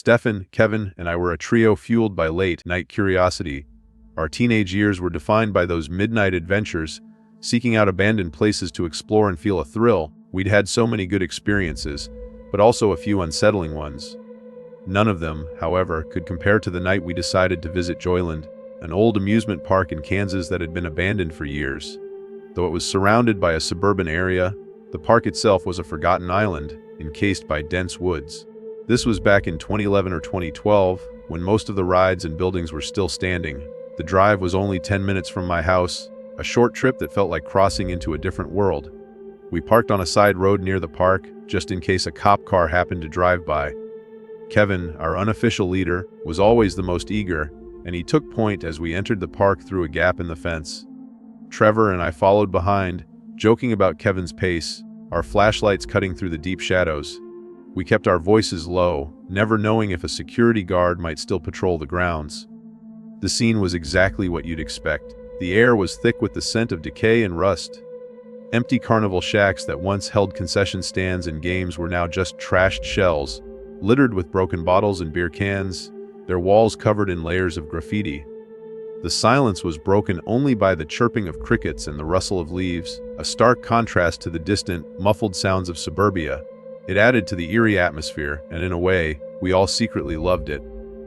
Stefan, Kevin, and I were a trio fueled by late-night curiosity. Our teenage years were defined by those midnight adventures, seeking out abandoned places to explore and feel a thrill. We'd had so many good experiences, but also a few unsettling ones. None of them, however, could compare to the night we decided to visit Joyland, an old amusement park in Kansas that had been abandoned for years. Though it was surrounded by a suburban area, the park itself was a forgotten island, encased by dense woods. This was back in 2011 or 2012, when most of the rides and buildings were still standing. The drive was only 10 minutes from my house, a short trip that felt like crossing into a different world. We parked on a side road near the park, just in case a cop car happened to drive by. Kevin, our unofficial leader, was always the most eager, and he took point as we entered the park through a gap in the fence. Trevor and I followed behind, joking about Kevin's pace, our flashlights cutting through the deep shadows. We kept our voices low, never knowing if a security guard might still patrol the grounds. The scene was exactly what you'd expect. The air was thick with the scent of decay and rust. Empty carnival shacks that once held concession stands and games were now just trashed shells, littered with broken bottles and beer cans, their walls covered in layers of graffiti. The silence was broken only by the chirping of crickets and the rustle of leaves, a stark contrast to the distant, muffled sounds of suburbia. It added to the eerie atmosphere, and in a way, we all secretly loved it.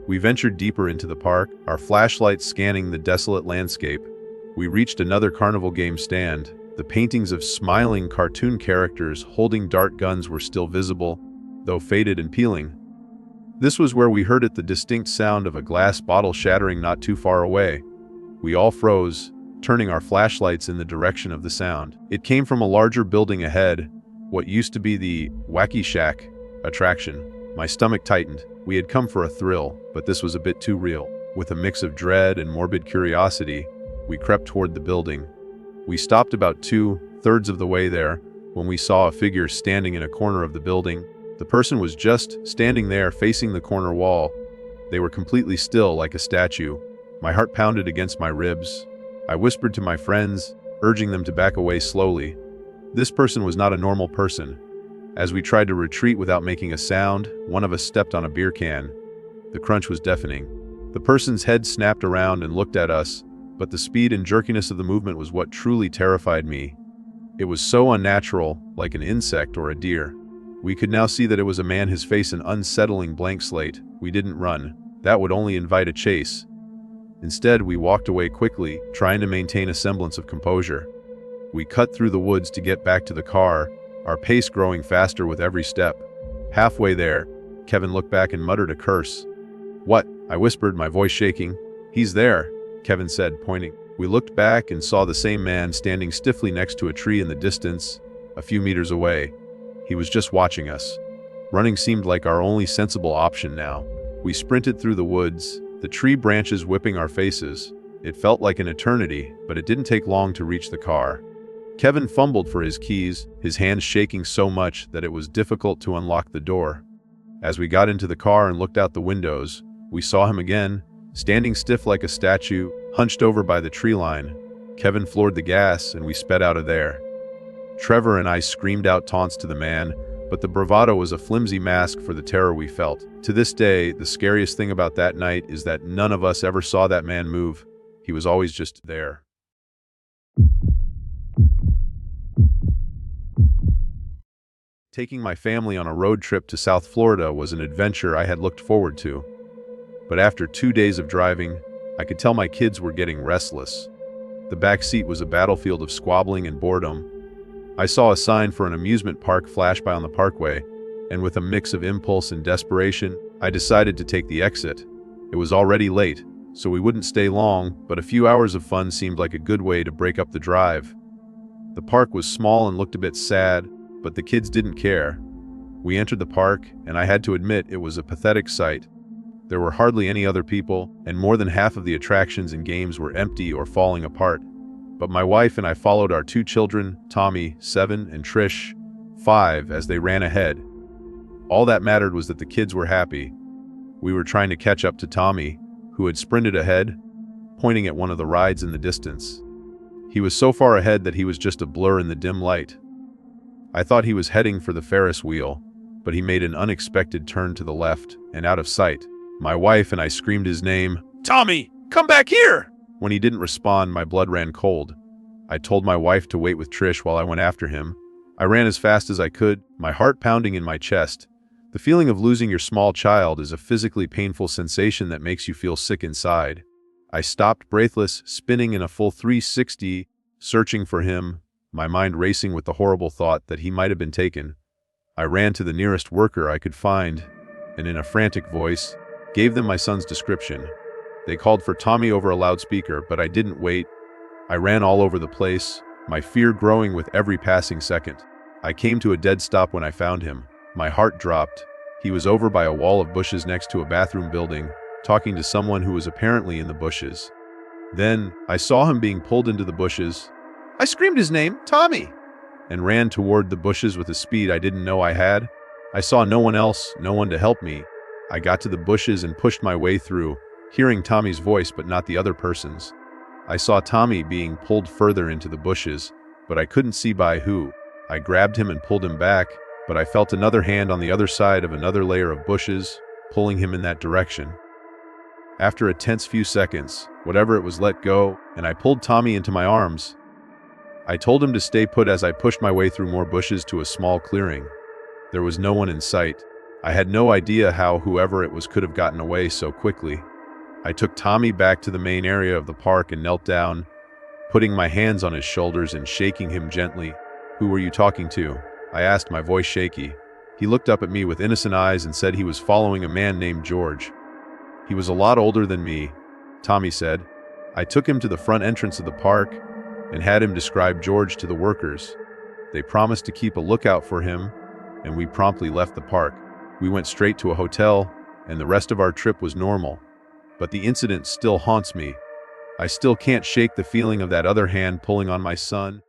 We ventured deeper into the park, our flashlights scanning the desolate landscape. We reached another carnival game stand. The paintings of smiling cartoon characters holding dart guns were still visible, though faded and peeling. This was where we heard the distinct sound of a glass bottle shattering not too far away. We all froze, turning our flashlights in the direction of the sound. It came from a larger building ahead, what used to be the Wacky Shack attraction. My stomach tightened. We had come for a thrill, but this was a bit too real. With a mix of dread and morbid curiosity, we crept toward the building. We stopped about 2/3 of the way there when we saw a figure standing in a corner of the building. The person was just standing there facing the corner wall. They were completely still like a statue. My heart pounded against my ribs. I whispered to my friends, urging them to back away slowly. This person was not a normal person. As we tried to retreat without making a sound, one of us stepped on a beer can. The crunch was deafening. The person's head snapped around and looked at us, but the speed and jerkiness of the movement was what truly terrified me. It was so unnatural, like an insect or a deer. We could now see that it was a man, his face an unsettling blank slate. We didn't run. That would only invite a chase. Instead, we walked away quickly, trying to maintain a semblance of composure. We cut through the woods to get back to the car, our pace growing faster with every step. Halfway there, Kevin looked back and muttered a curse. "What?" I whispered, my voice shaking. "He's there," Kevin said, pointing. We looked back and saw the same man standing stiffly next to a tree in the distance, a few meters away. He was just watching us. Running seemed like our only sensible option now. We sprinted through the woods, the tree branches whipping our faces. It felt like an eternity, but it didn't take long to reach the car. Kevin fumbled for his keys, his hands shaking so much that it was difficult to unlock the door. As we got into the car and looked out the windows, we saw him again, standing stiff like a statue, hunched over by the tree line. Kevin floored the gas, and we sped out of there. Trevor and I screamed out taunts to the man, but the bravado was a flimsy mask for the terror we felt. To this day, the scariest thing about that night is that none of us ever saw that man move. He was always just there. Taking my family on a road trip to South Florida was an adventure I had looked forward to. But after 2 days of driving, I could tell my kids were getting restless. The back seat was a battlefield of squabbling and boredom. I saw a sign for an amusement park flash by on the parkway, and with a mix of impulse and desperation, I decided to take the exit. It was already late, so we wouldn't stay long, but a few hours of fun seemed like a good way to break up the drive. The park was small and looked a bit sad, but the kids didn't care. We entered the park, and I had to admit it was a pathetic sight. There were hardly any other people, and more than half of the attractions and games were empty or falling apart. But my wife and I followed our 2 children, Tommy, 7, and Trish, 5, as they ran ahead. All that mattered was that the kids were happy. We were trying to catch up to Tommy, who had sprinted ahead, pointing at one of the rides in the distance. He was so far ahead that he was just a blur in the dim light. I thought he was heading for the Ferris wheel, but he made an unexpected turn to the left and out of sight. My wife and I screamed his name, "Tommy, come back here!" When he didn't respond, my blood ran cold. I told my wife to wait with Trish while I went after him. I ran as fast as I could, my heart pounding in my chest. The feeling of losing your small child is a physically painful sensation that makes you feel sick inside. I stopped breathless, spinning in a full 360, searching for him, my mind racing with the horrible thought that he might have been taken. I ran to the nearest worker I could find, and in a frantic voice, gave them my son's description. They called for Tommy over a loudspeaker, but I didn't wait. I ran all over the place, my fear growing with every passing second. I came to a dead stop when I found him. My heart dropped. He was over by a wall of bushes next to a bathroom building, talking to someone who was apparently in the bushes. Then, I saw him being pulled into the bushes. I screamed his name, "Tommy!" and ran toward the bushes with a speed I didn't know I had. I saw no one else, no one to help me. I got to the bushes and pushed my way through, hearing Tommy's voice but not the other person's. I saw Tommy being pulled further into the bushes, but I couldn't see by who. I grabbed him and pulled him back, but I felt another hand on the other side of another layer of bushes, pulling him in that direction. After a tense few seconds, whatever it was let go, and I pulled Tommy into my arms. I told him to stay put as I pushed my way through more bushes to a small clearing. There was no one in sight. I had no idea how whoever it was could have gotten away so quickly. I took Tommy back to the main area of the park and knelt down, putting my hands on his shoulders and shaking him gently. "Who were you talking to?" I asked, my voice shaky. He looked up at me with innocent eyes and said he was following a man named George. "He was a lot older than me," Tommy said. I took him to the front entrance of the park and had him describe George to the workers. They promised to keep a lookout for him, and we promptly left the park. We went straight to a hotel, and the rest of our trip was normal. But the incident still haunts me. I still can't shake the feeling of that other hand pulling on my son.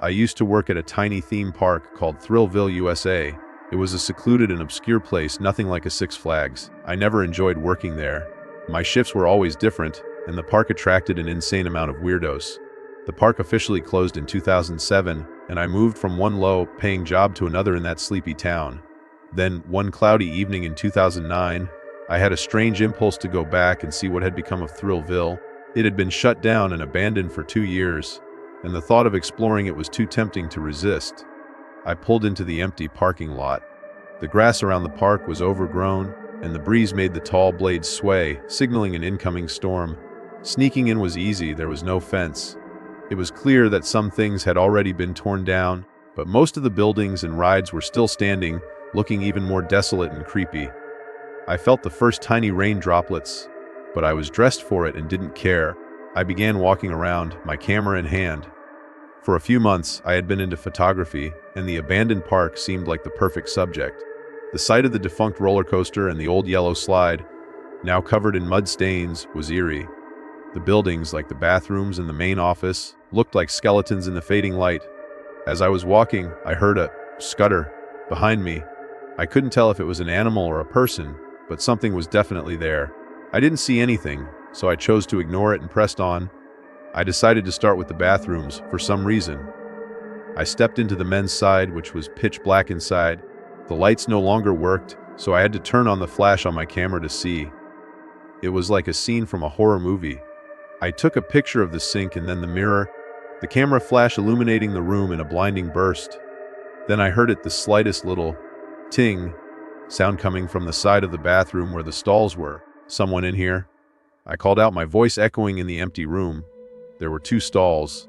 I used to work at a tiny theme park called Thrillville, USA. It was a secluded and obscure place, nothing like a Six Flags. I never enjoyed working there. My shifts were always different, and the park attracted an insane amount of weirdos. The park officially closed in 2007, and I moved from one low-paying job to another in that sleepy town. Then, one cloudy evening in 2009, I had a strange impulse to go back and see what had become of Thrillville. It had been shut down and abandoned for 2 years, and the thought of exploring it was too tempting to resist. I pulled into the empty parking lot. The grass around the park was overgrown, and the breeze made the tall blades sway, signaling an incoming storm. Sneaking in was easy, there was no fence. It was clear that some things had already been torn down, but most of the buildings and rides were still standing, looking even more desolate and creepy. I felt the first tiny rain droplets, but I was dressed for it and didn't care. I began walking around, my camera in hand. For a few months, I had been into photography, and the abandoned park seemed like the perfect subject. The sight of the defunct roller coaster and the old yellow slide, now covered in mud stains, was eerie. The buildings, like the bathrooms and the main office, looked like skeletons in the fading light. As I was walking, I heard a scutter behind me. I couldn't tell if it was an animal or a person, but something was definitely there. I didn't see anything, so I chose to ignore it and pressed on. I decided to start with the bathrooms, for some reason. I stepped into the men's side, which was pitch black inside. The lights no longer worked, so I had to turn on the flash on my camera to see. It was like a scene from a horror movie. I took a picture of the sink and then the mirror, the camera flash illuminating the room in a blinding burst. Then I heard the slightest little ting sound coming from the side of the bathroom where the stalls were. "Someone in here?" I called out, my voice echoing in the empty room. There were 2 stalls.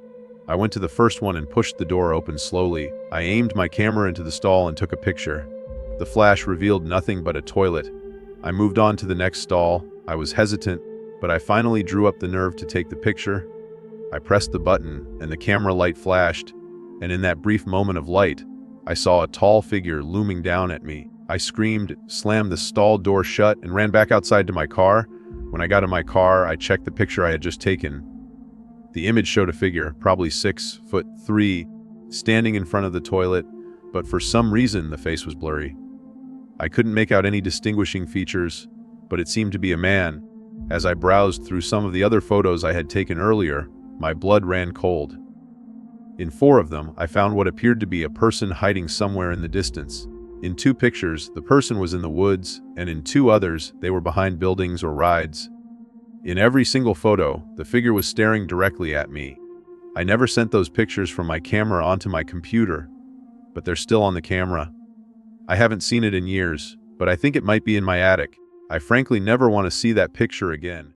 I went to the first one and pushed the door open slowly. I aimed my camera into the stall and took a picture. The flash revealed nothing but a toilet. I moved on to the next stall. I was hesitant, but I finally drew up the nerve to take the picture. I pressed the button, and the camera light flashed, and in that brief moment of light, I saw a tall figure looming down at me. I screamed, slammed the stall door shut, and ran back outside to my car. When I got in my car, I checked the picture I had just taken. The image showed a figure, probably 6'3", standing in front of the toilet, but for some reason the face was blurry. I couldn't make out any distinguishing features, but it seemed to be a man. As I browsed through some of the other photos I had taken earlier, my blood ran cold. In 4 of them, I found what appeared to be a person hiding somewhere in the distance. In 2 pictures, the person was in the woods, and in 2 others, they were behind buildings or rides. In every single photo, the figure was staring directly at me. I never sent those pictures from my camera onto my computer, but they're still on the camera. I haven't seen it in years, but I think it might be in my attic. I frankly never want to see that picture again.